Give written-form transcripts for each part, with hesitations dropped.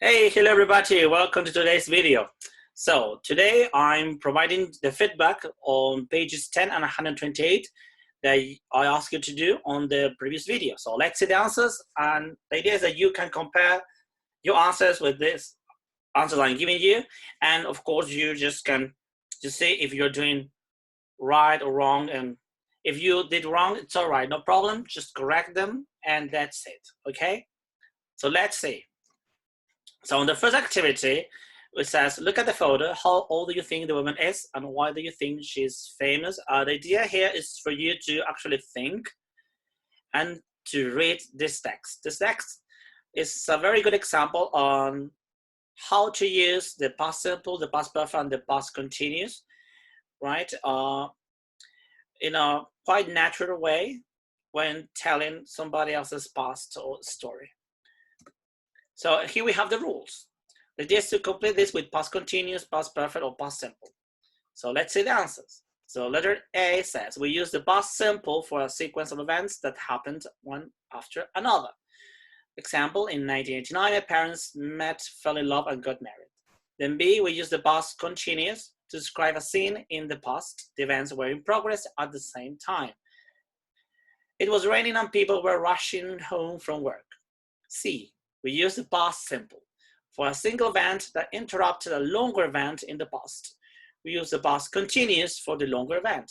Hey, hello everybody, welcome to today's video. So today I'm providing the feedback on pages 10 and 128 that I asked you to do on the previous video. So let's see the answers, and the idea is that you can compare your answers with this answers I'm giving you, and of course you just can just see if you're doing right or wrong, and if you did wrong, it's all right, no problem, just correct them and that's it, okay? So let's see. So on the first activity, it says, look at the photo. How old do you think the woman is and why do you think she's famous? The idea here is for you to actually think and to read this text. This text is a very good example on how to use the past simple, the past perfect, and the past continuous, right? In a quite natural way when telling somebody else's past or story. So here we have the rules. The idea is to complete this with past continuous, past perfect, or past simple. So let's see the answers. So letter A says, we use the past simple for a sequence of events that happened one after another. Example, in 1989, my parents met, fell in love, and got married. Then B, we use the past continuous to describe a scene in the past. The events were in progress at the same time. It was raining and people were rushing home from work. C, we use the past simple for a single event that interrupted a longer event in the past. We use the past continuous for the longer event.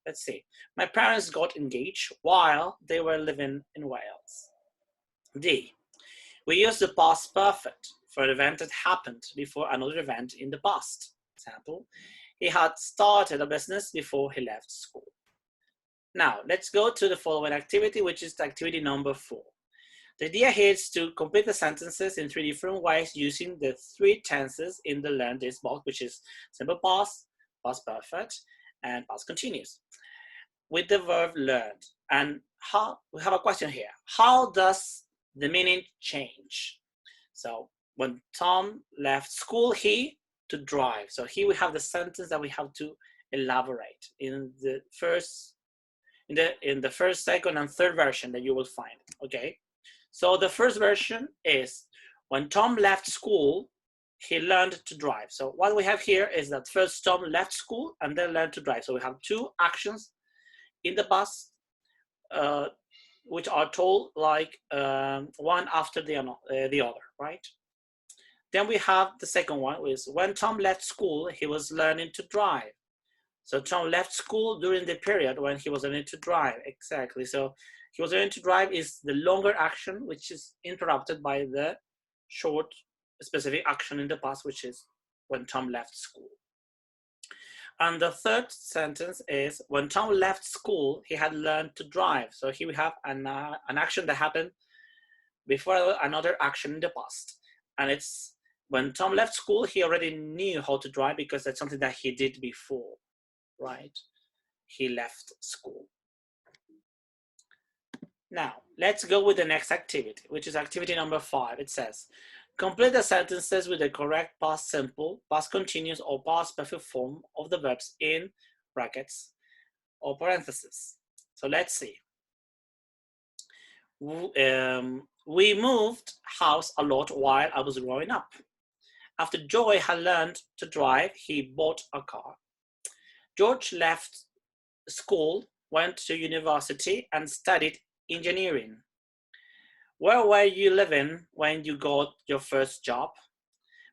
Let's see. My parents got engaged while they were living in Wales. D, we use the past perfect for an event that happened before another event in the past. Example, he had started a business before he left school. Now, let's go to the following activity, which is the activity number 4. The idea here is to complete the sentences in 3 different ways using the 3 tenses in the learn this box, which is simple past, past perfect, and past continuous, with the verb learned. And how, we have a question here. How does the meaning change? So when Tom left school, he to drive. So here we have the sentence that we have to elaborate in the first, second, and third version that you will find. Okay. So the first version is, when Tom left school, he learned to drive. So what we have here is that first Tom left school and then learned to drive. So we have 2 actions in the past, which are told like one after the other, right? Then we have the second one, is when Tom left school, he was learning to drive. So Tom left school during the period when he was learning to drive, exactly. So he was learning to drive is the longer action, which is interrupted by the short specific action in the past, which is when Tom left school. And the third sentence is, when Tom left school, he had learned to drive. So here we have an action that happened before another action in the past. And it's, when Tom left school, he already knew how to drive because that's something that he did before, right? He left school. Now, let's go with the next activity, which is activity number 5. It says, complete the sentences with the correct past simple, past continuous, or past perfect form of the verbs in brackets or parentheses. So let's see. We moved house a lot while I was growing up. After Joy had learned to drive, he bought a car. George left school, went to university, and studied engineering. Where were you living when you got your first job?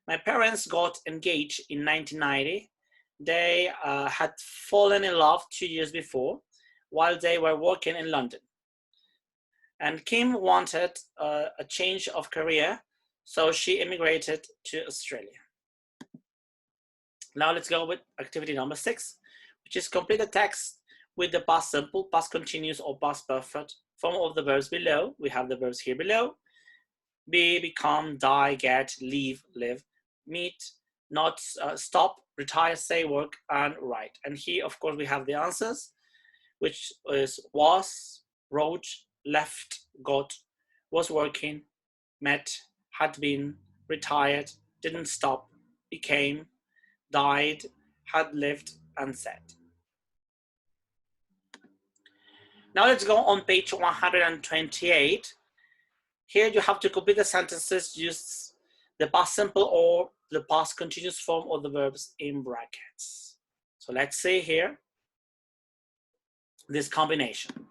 My parents got engaged in 1990. They had fallen in love 2 years before while they were working in London. And Kim wanted a change of career, so she immigrated to Australia. Now let's go with activity number 6, which is complete the text with the past simple, past continuous, or past perfect form of the verbs below. We have the verbs here below. Be, become, die, get, leave, live, meet, not, stop, retire, say, work, and write. And here, of course, we have the answers, which is was, wrote, left, got, was working, met, had been, retired, didn't stop, became, died, had lived, and said. Now let's go on page 128. Here you have to complete the sentences, use the past simple or the past continuous form of the verbs in brackets. So let's see here this combination.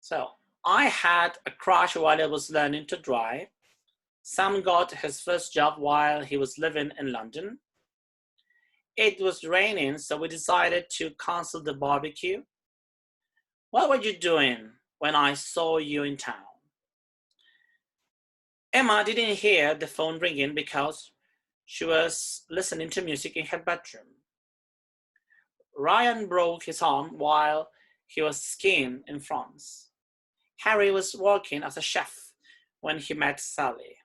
So I had a crush while I was learning to drive. Sam got his first job while he was living in London. It was raining, so we decided to cancel the barbecue. What were you doing when I saw you in town? Emma didn't hear the phone ringing because she was listening to music in her bedroom. Ryan broke his arm while he was skiing in France. Harry was working as a chef when he met Sally.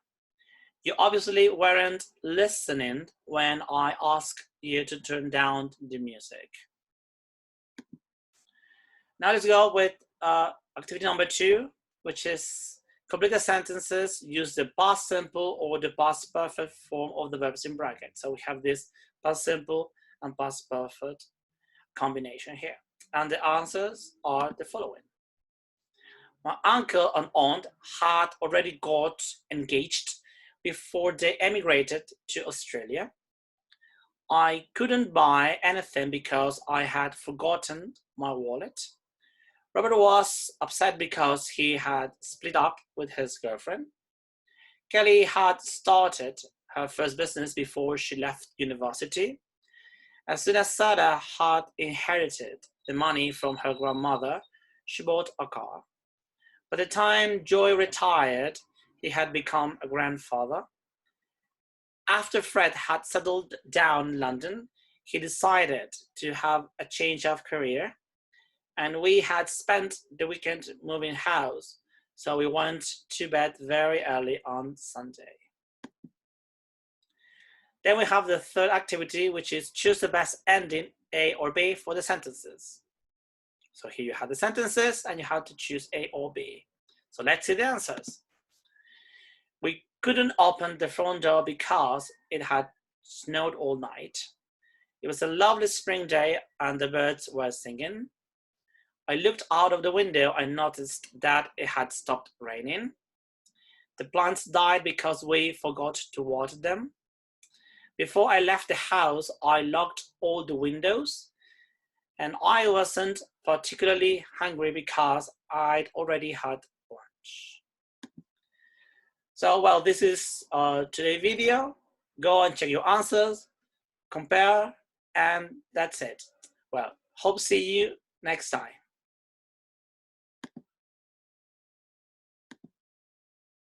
You obviously weren't listening when I asked you to turn down the music. Now let's go with activity number 2, which is complete the sentences, use the past simple or the past perfect form of the verbs in brackets. So we have this past simple and past perfect combination here. And the answers are the following. My uncle and aunt had already got engaged before they emigrated to Australia. I couldn't buy anything because I had forgotten my wallet. Robert was upset because he had split up with his girlfriend. Kelly had started her first business before she left university. As soon as Sarah had inherited the money from her grandmother, she bought a car. By the time Joy retired, he had become a grandfather. After Fred had settled down in London, he decided to have a change of career, and we had spent the weekend moving house, so we went to bed very early on Sunday. Then we have the third activity, which is choose the best ending, A or B, for the sentences. So here you have the sentences and you have to choose A or B. So let's see the answers. We couldn't open the front door because it had snowed all night. It was a lovely spring day and the birds were singing. I looked out of the window and noticed that it had stopped raining. The plants died because we forgot to water them. Before I left the house, I locked all the windows, and I wasn't particularly hungry because I'd already had lunch. So, well, this is today's video. Go and check your answers, compare, and that's it. Well, hope to see you next time.